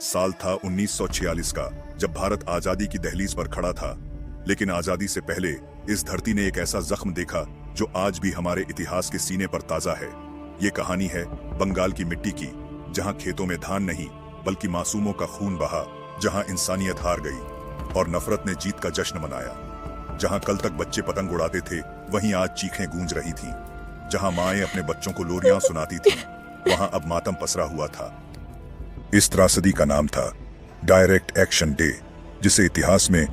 साल था 1946 का, जब भारत आजादी की दहलीज पर खड़ा था। लेकिन आजादी से पहले इस धरती ने एक ऐसा जख्म देखा जो आज भी हमारे इतिहास के सीने पर ताजा है। ये कहानी है बंगाल की मिट्टी की, जहां खेतों में धान नहीं बल्कि मासूमों का खून बहा, जहां इंसानियत हार गई और नफरत ने जीत का जश्न मनाया। जहां कल तक बच्चे पतंग उड़ाते थे, वहीं आज चीखें गूंज रही थीं। जहां माएं अपने बच्चों को लोरियां सुनाती थीं, वहां अब मातम पसरा हुआ था। इस त्रासदी का नाम था डायरेक्ट एक्शन डे, जिसे इतिहास में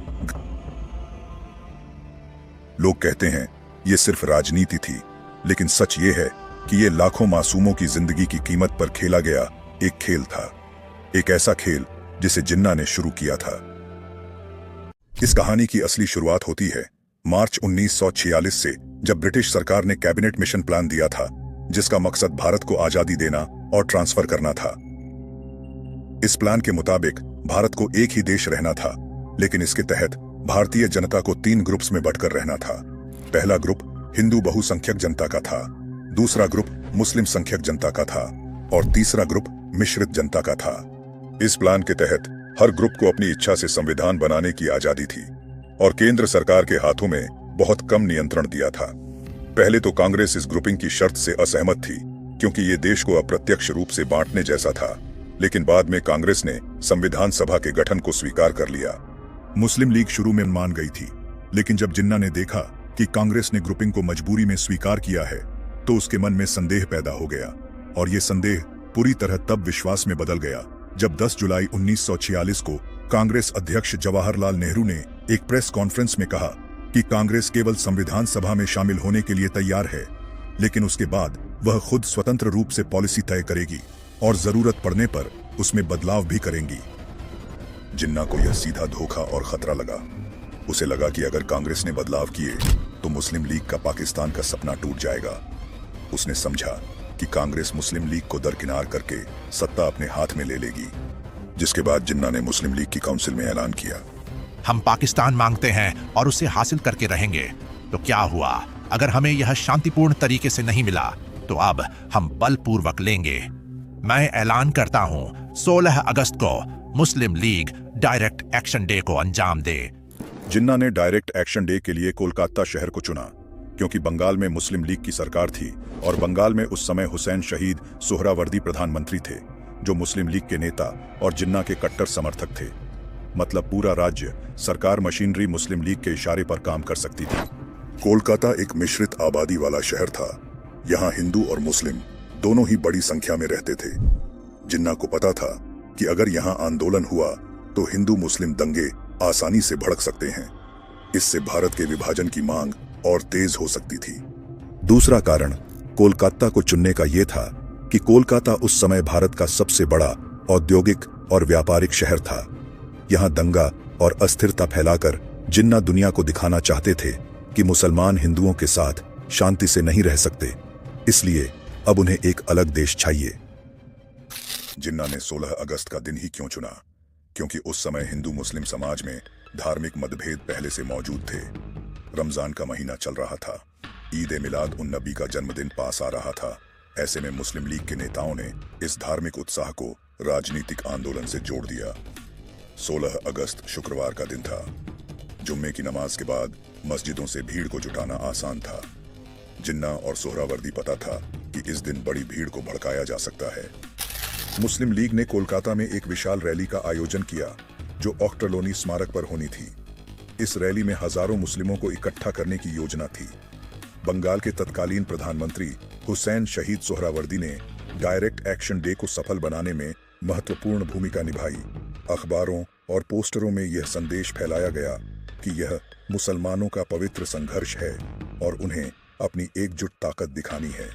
लोग कहते हैं ये सिर्फ राजनीति थी, लेकिन सच ये है कि ये लाखों मासूमों की जिंदगी की कीमत पर खेला गया एक खेल था। एक ऐसा खेल जिसे जिन्ना ने शुरू किया था। इस कहानी की असली शुरुआत होती है मार्च 1946 से, जब ब्रिटिश सरकार ने कैबिनेट मिशन प्लान दिया था, जिसका मकसद भारत को आजादी देना और ट्रांसफर करना था। इस प्लान के मुताबिक भारत को एक ही देश रहना था, लेकिन इसके तहत भारतीय जनता को 3 ग्रुप्स में बंटकर रहना था। पहला ग्रुप हिंदू बहुसंख्यक जनता का था, दूसरा ग्रुप मुस्लिम संख्यक जनता का था और तीसरा ग्रुप मिश्रित जनता का था। इस प्लान के तहत हर ग्रुप को अपनी इच्छा से संविधान बनाने की आजादी थी और केंद्र सरकार के हाथों में बहुत कम नियंत्रण दिया था। पहले तो कांग्रेस इस ग्रुपिंग की शर्त से असहमत थी, क्योंकि ये देश को अप्रत्यक्ष रूप से बांटने जैसा था, लेकिन बाद में कांग्रेस ने संविधान सभा के गठन को स्वीकार कर लिया। मुस्लिम लीग शुरू में मान गई थी, लेकिन जब जिन्ना ने देखा कि कांग्रेस ने ग्रुपिंग को मजबूरी में स्वीकार किया है, तो उसके मन में संदेह पैदा हो गया। और ये संदेह पूरी तरह तब विश्वास में बदल गया जब 10 जुलाई 1946 को कांग्रेस अध्यक्ष जवाहरलाल नेहरू ने एक प्रेस कॉन्फ्रेंस में कहा कि कांग्रेस केवल संविधान सभा में शामिल होने के लिए तैयार है, लेकिन उसके बाद वह खुद स्वतंत्र रूप से पॉलिसी तय करेगी और जरूरत पड़ने पर उसमें बदलाव भी करेंगी। जिन्ना को यह सीधा धोखा और खतरा लगा। उसे लगा कि अगर कांग्रेस ने बदलाव किए तो मुस्लिम लीग का पाकिस्तान का सपना टूट जाएगा। उसने समझा कि कांग्रेस मुस्लिम लीग को दरकिनार करके सत्ता अपने हाथ में ले लेगी, जिसके बाद जिन्ना ने मुस्लिम लीग की काउंसिल में ऐलान किया, हम पाकिस्तान मांगते हैं और उसे हासिल करके रहेंगे। तो क्या हुआ? अगर हमें यह शांतिपूर्ण तरीके से नहीं मिला तो अब हम बलपूर्वक लेंगे। मैं ऐलान करता हूं 16 अगस्त को मुस्लिम लीग डायरेक्ट एक्शन डे को अंजाम दे। जिन्ना ने डायरेक्ट एक्शन डे के लिए कोलकाता शहर को चुना, क्योंकि बंगाल में मुस्लिम लीग की सरकार थी और बंगाल में उस समय हुसैन शहीद सोहरावर्दी प्रधानमंत्री थे, जो मुस्लिम लीग के नेता और जिन्ना के कट्टर समर्थक थे। मतलब पूरा राज्य सरकार मशीनरी मुस्लिम लीग के इशारे पर काम कर सकती थी। कोलकाता एक मिश्रित आबादी वाला शहर था। यहाँ हिंदू और मुस्लिम दोनों ही बड़ी संख्या में रहते थे। जिन्ना को पता था कि अगर यहाँ आंदोलन हुआ तो हिंदू मुस्लिम दंगे आसानी से भड़क सकते हैं। इससे भारत के विभाजन की मांग और तेज हो सकती थी। दूसरा कारण कोलकाता को चुनने का यह था कि कोलकाता उस समय भारत का सबसे बड़ा औद्योगिक और व्यापारिक शहर था। यहाँ दंगा और अस्थिरता फैलाकर जिन्ना दुनिया को दिखाना चाहते थे कि मुसलमान हिंदुओं के साथ शांति से नहीं रह सकते, इसलिए अब उन्हें एक अलग देश चाहिए। जिन्ना ने 16 अगस्त का दिन ही क्यों चुना? क्योंकि उस समय हिंदू मुस्लिम समाज में धार्मिक मतभेद पहले से मौजूद थे। रमजान का महीना चल रहा था, ईद ए मिलाद उन नबी का जन्मदिन पास आ रहा था। ऐसे में मुस्लिम लीग के नेताओं ने इस धार्मिक उत्साह को राजनीतिक आंदोलन से जोड़ दिया। 16 अगस्त शुक्रवार का दिन था। जुम्मे की नमाज के बाद मस्जिदों से भीड़ को जुटाना आसान था। जिन्ना और सोहरावर्दी पता था कि इस दिन बड़ी भीड़ को भड़काया जा सकता है। मुस्लिम लीग ने कोलकाता में एक विशाल रैली का आयोजन किया, जो ऑक्टरलोनी स्मारक पर होनी थी। इस रैली में हजारों मुस्लिमों को इकट्ठा करने की योजना थी। बंगाल के तत्कालीन प्रधानमंत्री हुसैन शहीद सोहरावर्दी ने डायरेक्ट एक्शन डे को सफल बनाने में महत्वपूर्ण भूमिका निभाई। अखबारों और पोस्टरों में यह संदेश फैलाया गया कि यह मुसलमानों का पवित्र संघर्ष है और उन्हें अपनी एकजुट ताकत दिखानी है।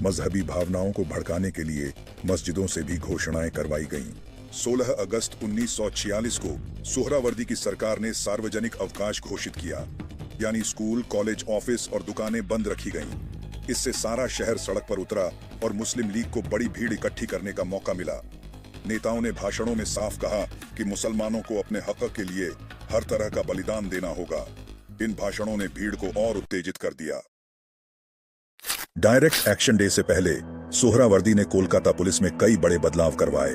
मजहबी भावनाओं को भड़काने के लिए मस्जिदों से भी घोषणाएं करवाई गईं। 16 अगस्त 1946 को सोहरावर्दी की सरकार ने सार्वजनिक अवकाश घोषित किया, यानी स्कूल, कॉलेज, ऑफिस और दुकानें बंद रखी गईं। इससे सारा शहर सड़क पर उतरा और मुस्लिम लीग को बड़ी भीड़ इकट्ठी करने का मौका मिला। नेताओं ने भाषणों में साफ कहा कि मुसलमानों को अपने हक के लिए हर तरह का बलिदान देना होगा। इन भाषणों ने भीड़ को और उत्तेजित कर दिया। डायरेक्ट एक्शन डे से पहले सोहरावर्दी ने कोलकाता पुलिस में कई बड़े बदलाव करवाए।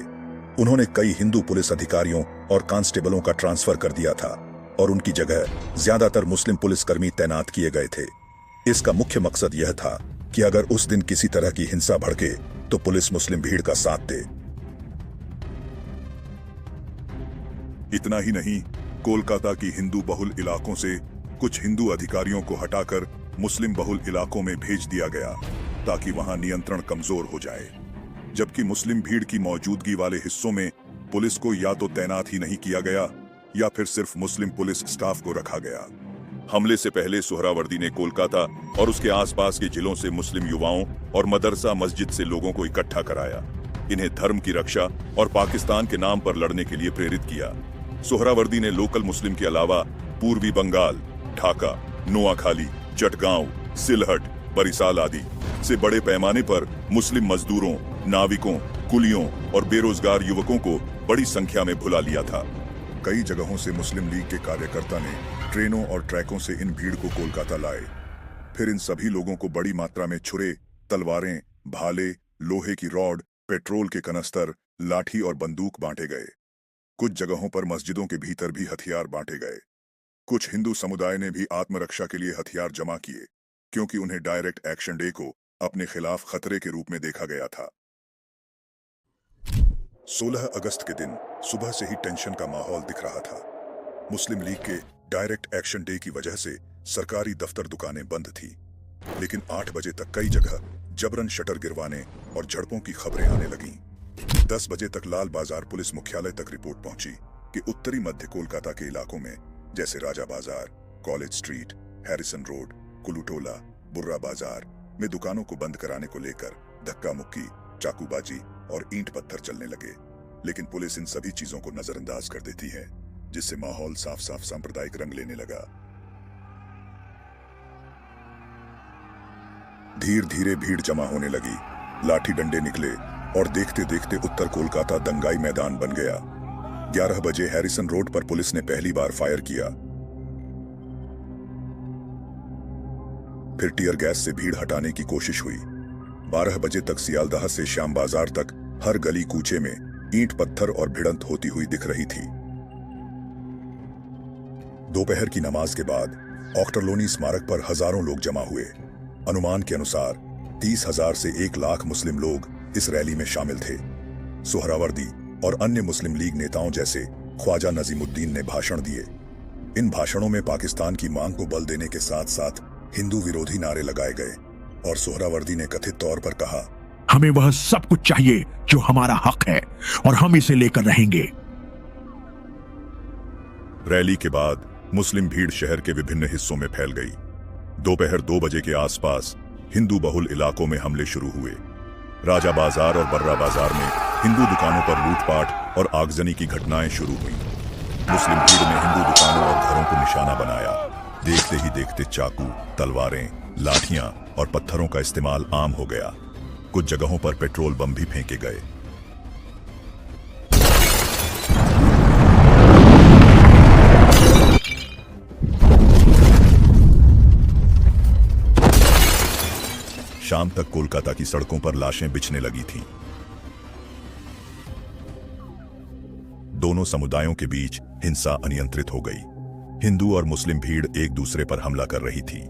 उन्होंने कई हिंदू पुलिस अधिकारियों और कांस्टेबलों का ट्रांसफर कर दिया था और उनकी जगह ज्यादातर मुस्लिम पुलिसकर्मी तैनात किए गए थे। इसका मुख्य मकसद यह था कि अगर उस दिन किसी तरह की हिंसा भड़के तो पुलिस मुस्लिम भीड़ का साथ दे। इतना ही नहीं, कोलकाता की हिंदू बहुल इलाकों से कुछ हिंदू अधिकारियों को हटाकर मुस्लिम बहुल इलाकों में भेज दिया गया ताकि वहां नियंत्रण कमजोर हो जाए, जबकि मुस्लिम भीड़ की मौजूदगी वाले हिस्सों में पुलिस को या तो तैनात ही नहीं किया गया या फिर सिर्फ मुस्लिम पुलिस स्टाफ को रखा गया। हमले से पहले सुहरावर्दी ने कोलकाता और उसके आसपास के जिलों से मुस्लिम युवाओं और मदरसा मस्जिद से लोगों को इकट्ठा कराया, इन्हें धर्म की रक्षा और पाकिस्तान के नाम पर लड़ने के लिए प्रेरित किया। सुहरावर्दी ने लोकल मुस्लिम के अलावा पूर्वी बंगाल, ढाका, नोआखाली, चटगांव, सिलहट, बरिसाल आदि से बड़े पैमाने पर मुस्लिम मजदूरों, नाविकों, कुलियों और बेरोजगार युवकों को बड़ी संख्या में भुला लिया था। कई जगहों से मुस्लिम लीग के कार्यकर्ता ने ट्रेनों और ट्रकों से इन भीड़ को कोलकाता लाए। फिर इन सभी लोगों को बड़ी मात्रा में छुरे, तलवारें, भाले, लोहे की रॉड, पेट्रोल के कनस्तर, लाठी और बंदूक बांटे गए। कुछ जगहों पर मस्जिदों के भीतर भी हथियार बांटे गए। कुछ हिंदू समुदाय ने भी आत्मरक्षा के लिए हथियार जमा किए, क्योंकि उन्हें डायरेक्ट एक्शन डे को अपने खिलाफ खतरे के रूप में देखा गया था। 16 अगस्त के दिन सुबह से ही टेंशन का माहौल दिख रहा था। मुस्लिम लीग के डायरेक्ट एक्शन डे की वजह से सरकारी दफ्तर दुकानें बंद थी, लेकिन 8 बजे तक कई जगह जबरन शटर गिरवाने और झड़पों की खबरें आने लगीं। 10 बजे तक लाल बाजार पुलिस मुख्यालय तक रिपोर्ट पहुंची कि उत्तरी मध्य कोलकाता के इलाकों में जैसे राजा बाजार, कॉलेज स्ट्रीट, हैरिसन रोड, कुलूटोला, बुर्रा बाजार में दुकानों को बंद कराने को लेकर धक्का मुक्की, चाकूबाजी और ईंट पत्थर चलने लगे। लेकिन पुलिस इन सभी चीजों को नजरअंदाज कर देती है, जिससे माहौल साफ साफ सांप्रदायिक रंग लेने लगा। धीरे धीरे भीड़ जमा होने लगी, लाठी डंडे निकले और देखते देखते उत्तर कोलकाता दंगाई मैदान बन गया। 11 बजे हैरिसन रोड पर पुलिस ने पहली बार फायर किया। फिर टियर गैस से भीड़ हटाने की कोशिश हुई। 12 बजे तक सियालदाह से श्याम बाजार तक हर गली कूचे में ईंट पत्थर और भिड़ंत होती हुई दिख रही थी। दोपहर की नमाज के बाद ऑक्टरलोनी स्मारक पर हजारों लोग जमा हुए। अनुमान के अनुसार 30,000 से 1 लाख मुस्लिम लोग इस रैली में शामिल थे। सुहरावर्दी और अन्य मुस्लिम लीग नेताओं जैसे ख्वाजा नजीमुद्दीन ने भाषण दिए। इन भाषणों में पाकिस्तान की मांग को बल देने के साथ साथ हिंदू विरोधी नारे लगाए गए और सुहरावर्दी ने कथित तौर पर कहा, हमें वह सब कुछ चाहिए जो हमारा हक है और हम इसे लेकर रहेंगे। रैली के बाद मुस्लिम भीड़ शहर के विभिन्न हिस्सों में फैल गई। दोपहर 2 बजे के आसपास हिंदू बहुल इलाकों में हमले शुरू हुए। राजा बाजार और बर्रा बाजार में हिंदू दुकानों पर लूटपाट और आगजनी की घटनाएं शुरू हुई। मुस्लिम भीड़ ने हिंदू दुकानों और घरों को निशाना बनाया। देखते ही देखते चाकू, तलवारें, लाठियां और पत्थरों का इस्तेमाल आम हो गया। कुछ जगहों पर पेट्रोल बम भी फेंके गए। शाम तक कोलकाता की सड़कों पर लाशें बिछने लगी थीं। दोनों समुदायों के बीच हिंसा अनियंत्रित हो गई। हिंदू और मुस्लिम भीड़ एक दूसरे पर हमला कर रही थी।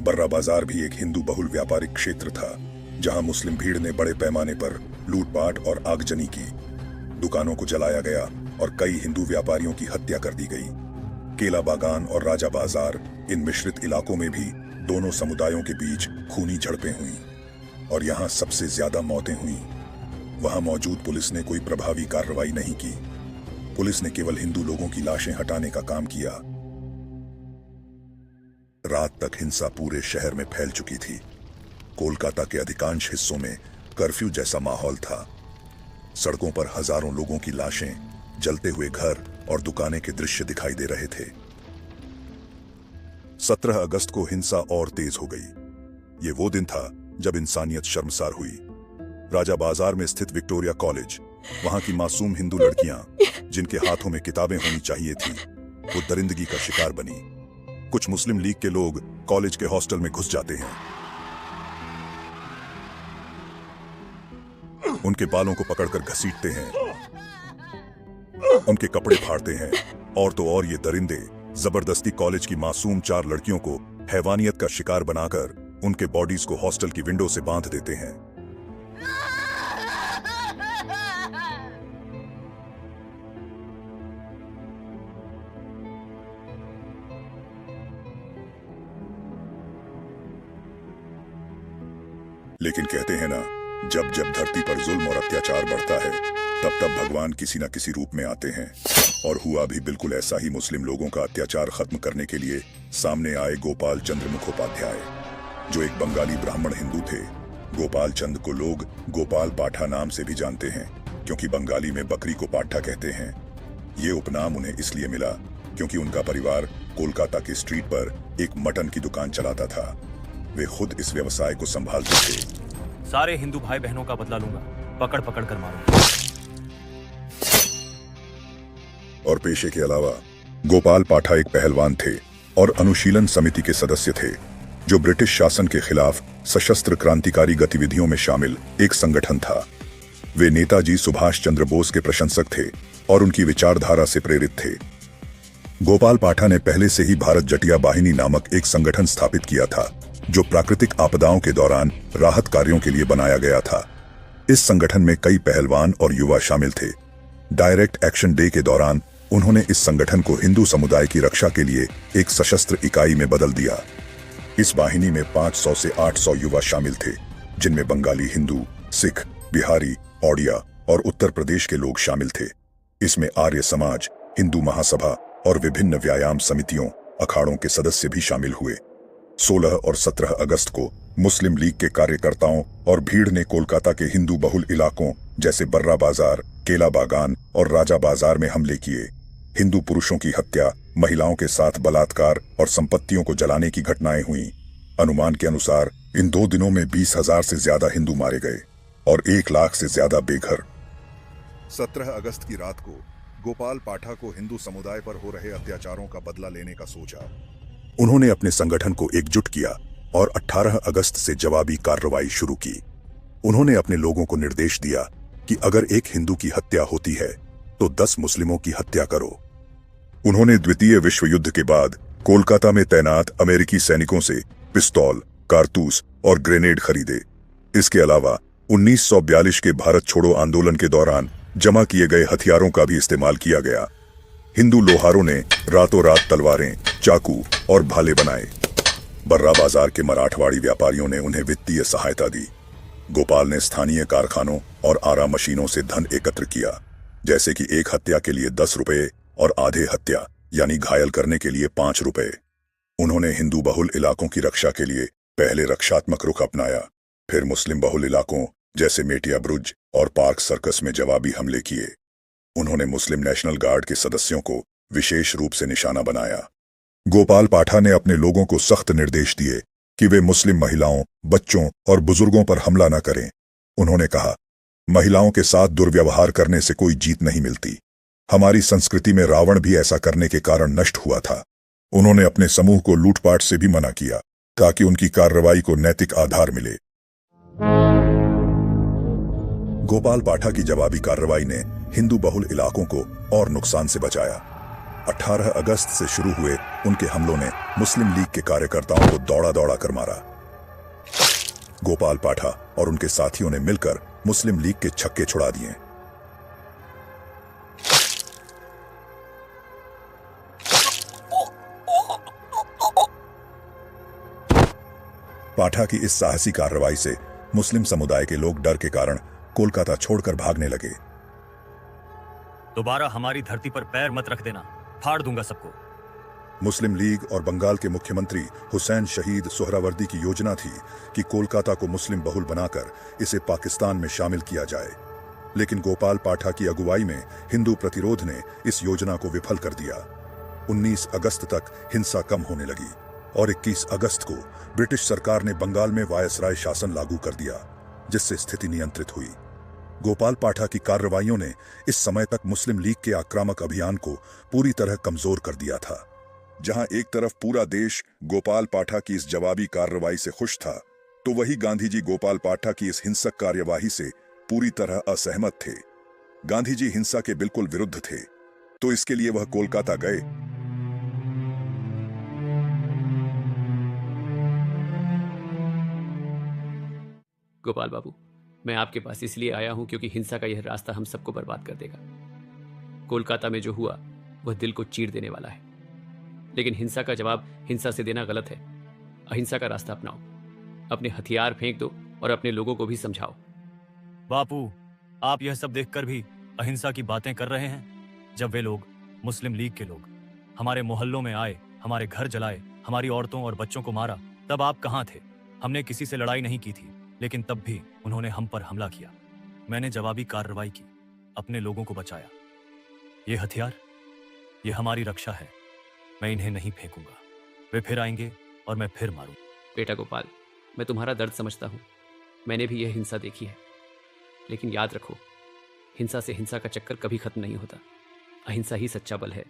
बर्रा बाजार भी एक हिंदू बहुल व्यापारिक क्षेत्र था, जहां मुस्लिम भीड़ ने बड़े पैमाने पर लूटपाट और आगजनी की। दुकानों को जलाया गया और कई हिंदू व्यापारियों की हत्या कर दी गई। केला बागान और राजा बाजार, इन मिश्रित इलाकों में भी दोनों समुदायों के बीच खूनी झड़पें हुईं और यहां सबसे ज्यादा मौतें हुईं। वहां मौजूद पुलिस ने कोई प्रभावी कार्रवाई नहीं की। पुलिस ने केवल हिंदू लोगों की लाशें हटाने का काम किया। रात तक हिंसा पूरे शहर में फैल चुकी थी। कोलकाता के अधिकांश हिस्सों में कर्फ्यू जैसा माहौल था। सड़कों पर हजारों लोगों की लाशें, जलते हुए घर और दुकानें के दृश्य दिखाई दे रहे थे। 17 अगस्त को हिंसा और तेज हो गई। ये वो दिन था जब इंसानियत शर्मसार हुई। राजा बाजार में स्थित विक्टोरिया कॉलेज, वहां की मासूम हिंदू लड़कियां जिनके हाथों में किताबें होनी चाहिए थी, वो दरिंदगी का शिकार बनी। कुछ मुस्लिम लीग के लोग कॉलेज के हॉस्टल में घुस जाते हैं। उनके बालों को पकड़कर घसीटते हैं, उनके कपड़े फाड़ते हैं, और तो और ये दरिंदे जबरदस्ती कॉलेज की मासूम 4 लड़कियों को हैवानियत का शिकार बनाकर उनके बॉडीज को हॉस्टल की विंडो से बांध देते हैं। लेकिन कहते हैं ना, जब जब धरती पर जुल्म और अत्याचार बढ़ता है, तब तब भगवान किसी न किसी रूप में आते हैं। और हुआ भी बिल्कुल ऐसा ही। मुस्लिम लोगों का अत्याचार खत्म करने के लिए सामने आए गोपाल चंद्र मुखोपाध्याय, जो एक बंगाली ब्राह्मण हिंदू थे। गोपाल चंद को लोग गोपाल पाठा नाम से भी जानते हैं, क्योंकि बंगाली में बकरी को पाठा कहते हैं। ये उपनाम उन्हें इसलिए मिला क्योंकि उनका परिवार कोलकाता के स्ट्रीट पर एक मटन की दुकान चलाता था। वे खुद इस व्यवसाय को संभालते थे। सारे हिंदू भाई बहनों का बदला लूंगा, पकड़ पकड़ कर मारूंगा। और पेशे के अलावा गोपाल पाठा एक पहलवान थे और अनुशीलन समिति के सदस्य थे, जो ब्रिटिश शासन के खिलाफ सशस्त्र क्रांतिकारी गतिविधियों में शामिल एक संगठन था। वे नेताजी सुभाष चंद्र बोस के प्रशंसक थे और उनकी विचारधारा से प्रेरित थे। गोपाल पाठा ने पहले से ही भारत जटिया बाहिनी नामक एक संगठन स्थापित किया था, जो प्राकृतिक आपदाओं के दौरान राहत कार्यों के लिए बनाया गया था। इस संगठन में कई पहलवान और युवा शामिल थे। डायरेक्ट एक्शन डे के दौरान उन्होंने इस संगठन को हिंदू समुदाय की रक्षा के लिए एक सशस्त्र इकाई में बदल दिया। इस वाहिनी में 500 से 800 युवा शामिल थे, जिनमें बंगाली हिंदू, सिख, बिहारी, ओडिया और उत्तर प्रदेश के लोग शामिल थे। इसमें आर्य समाज, हिंदू महासभा और विभिन्न व्यायाम समितियों, अखाड़ों के सदस्य भी शामिल हुए। 16 और 17 अगस्त को मुस्लिम लीग के कार्यकर्ताओं और भीड़ ने कोलकाता के हिंदू बहुल इलाकों जैसे बर्रा बाजार, केला बागान और राजा बाजार में हमले किए। हिंदू पुरुषों की हत्या, महिलाओं के साथ बलात्कार और संपत्तियों को जलाने की घटनाएं हुईं। अनुमान के अनुसार इन 2 दिनों में 20,000 से ज्यादा हिंदू मारे गए और 1 लाख से ज्यादा बेघर। 17 अगस्त की रात को गोपाल पाठा को हिंदू समुदाय पर हो रहे अत्याचारों का बदला लेने का सोचा। उन्होंने अपने संगठन को एकजुट किया और 18 अगस्त से जवाबी कार्रवाई शुरू की। उन्होंने अपने लोगों को निर्देश दिया कि अगर एक हिंदू की हत्या होती है तो 10 मुस्लिमों की हत्या करो। उन्होंने द्वितीय विश्व युद्ध के बाद कोलकाता में तैनात अमेरिकी सैनिकों से पिस्तौल, कारतूस और ग्रेनेड खरीदे। इसके अलावा 1942 के भारत छोड़ो आंदोलन के दौरान जमा किए गए हथियारों का भी इस्तेमाल किया गया। हिंदू लोहारों ने रातों रात तलवारें, चाकू और भाले बनाए। बर्रा बाजार के मराठवाड़ी व्यापारियों ने उन्हें वित्तीय सहायता दी। गोपाल ने स्थानीय कारखानों और आरा मशीनों से धन एकत्र किया, जैसे कि एक हत्या के लिए 10 रुपए और आधे हत्या यानी घायल करने के लिए 5 रुपए। उन्होंने हिंदू बहुल इलाकों की रक्षा के लिए पहले रक्षात्मक रुख अपनाया, फिर मुस्लिम बहुल इलाकों जैसे मेटिया ब्रुज और पार्क सर्कस में जवाबी हमले किए। उन्होंने मुस्लिम नेशनल गार्ड के सदस्यों को विशेष रूप से निशाना बनाया। गोपाल पाठा ने अपने लोगों को सख्त निर्देश दिए कि वे मुस्लिम महिलाओं, बच्चों और बुजुर्गों पर हमला न करें। उन्होंने कहा, महिलाओं के साथ दुर्व्यवहार करने से कोई जीत नहीं मिलती। हमारी संस्कृति में रावण भी ऐसा करने के कारण नष्ट हुआ था। उन्होंने अपने समूह को लूटपाट से भी मना किया, ताकि उनकी कार्रवाई को नैतिक आधार मिले। गोपाल पाठा की जवाबी कार्रवाई ने हिंदू बहुल इलाकों को और नुकसान से बचाया। 18 अगस्त से शुरू हुए उनके हमलों ने मुस्लिम लीग के कार्यकर्ताओं को दौड़ा दौड़ा कर मारा। गोपाल पाठा और उनके साथियों ने मिलकर मुस्लिम लीग के छक्के छुड़ा दिए। पाठा की इस साहसी कार्रवाई से मुस्लिम समुदाय के लोग डर के कारण कोलकाता छोड़कर भागने लगे। दोबारा हमारी धरती पर पैर मत रख देना, फाड़ दूंगा सबको। मुस्लिम लीग और बंगाल के मुख्यमंत्री हुसैन शहीद सोहरावर्दी की योजना थी कि कोलकाता को मुस्लिम बहुल बनाकर इसे पाकिस्तान में शामिल किया जाए, लेकिन गोपाल पाठा की अगुवाई में हिंदू प्रतिरोध ने इस योजना को विफल कर दिया। 19 अगस्त तक हिंसा कम होने लगी और 21 अगस्त को ब्रिटिश सरकार ने बंगाल में वायसराय शासन लागू कर दिया, जिससे स्थिति नियंत्रित हुई। गोपाल पाठा की कार्रवाइयों ने इस समय तक मुस्लिम लीग के आक्रामक अभियान को पूरी तरह कमजोर कर दिया था। जहां एक तरफ पूरा देश गोपाल पाठा की इस जवाबी कार्रवाई से खुश था, तो वही गांधी जी गोपाल पाठा की इस हिंसक कार्यवाही से पूरी तरह असहमत थे। गांधी जी हिंसा के बिल्कुल विरुद्ध थे, तो इसके लिए वह कोलकाता गए। गोपाल बाबू, मैं आपके पास इसलिए आया हूं क्योंकि हिंसा का यह रास्ता हम सबको बर्बाद कर देगा। कोलकाता में जो हुआ वह दिल को चीर देने वाला है, लेकिन हिंसा का जवाब हिंसा से देना गलत है। अहिंसा का रास्ता अपनाओ, अपने हथियार फेंक दो और अपने लोगों को भी समझाओ। बापू, आप यह सब देखकर भी अहिंसा की बातें कर रहे हैं? जब वे लोग, मुस्लिम लीग के लोग, हमारे मोहल्लों में आए, हमारे घर जलाए, हमारी औरतों और बच्चों को मारा, तब आप कहां थे? हमने किसी से लड़ाई नहीं की थी, लेकिन तब भी उन्होंने हम पर हमला किया। मैंने जवाबी कार्रवाई की, अपने लोगों को बचाया। ये हथियार, ये हमारी रक्षा है। मैं इन्हें नहीं फेंकूंगा। वे फिर आएंगे और मैं फिर मारूं। बेटा गोपाल, मैं तुम्हारा दर्द समझता हूं। मैंने भी यह हिंसा देखी है, लेकिन याद रखो, हिंसा से हिंसा का चक्कर कभी खत्म नहीं होता। अहिंसा ही सच्चा बल है।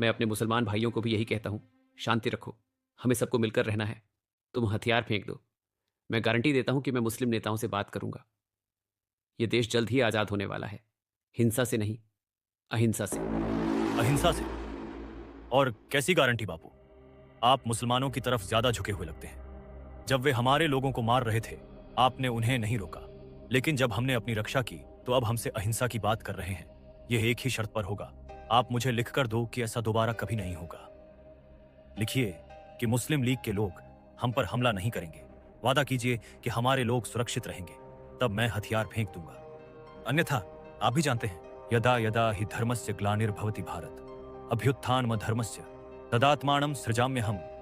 मैं अपने मुसलमान भाइयों को भी यही कहता हूं, शांति रखो, हमें सबको मिलकर रहना है। तुम हथियार फेंक दो, मैं गारंटी देता हूं कि मैं मुस्लिम नेताओं से बात करूंगा। यह देश जल्द ही आजाद होने वाला है, हिंसा से नहीं, अहिंसा से। अहिंसा से? और कैसी गारंटी बापू? आप मुसलमानों की तरफ ज्यादा झुके हुए लगते हैं। जब वे हमारे लोगों को मार रहे थे, आपने उन्हें नहीं रोका, लेकिन जब हमने अपनी रक्षा की तो अब हमसे अहिंसा की बात कर रहे हैं। यह एक ही शर्त पर होगा। आप मुझे लिखकर दो कि ऐसा दोबारा कभी नहीं होगा। लिखिए कि मुस्लिम लीग के लोग हम पर हमला नहीं करेंगे। वादा कीजिए कि हमारे लोग सुरक्षित रहेंगे, तब मैं हथियार फेंक दूंगा। अन्यथा आप भी जानते हैं, यदा यदा हि धर्मस्य ग्लानिर्भवति भारत, अभ्युत्थानम धर्मस्य तदात्मानं सृजाम्यहम्।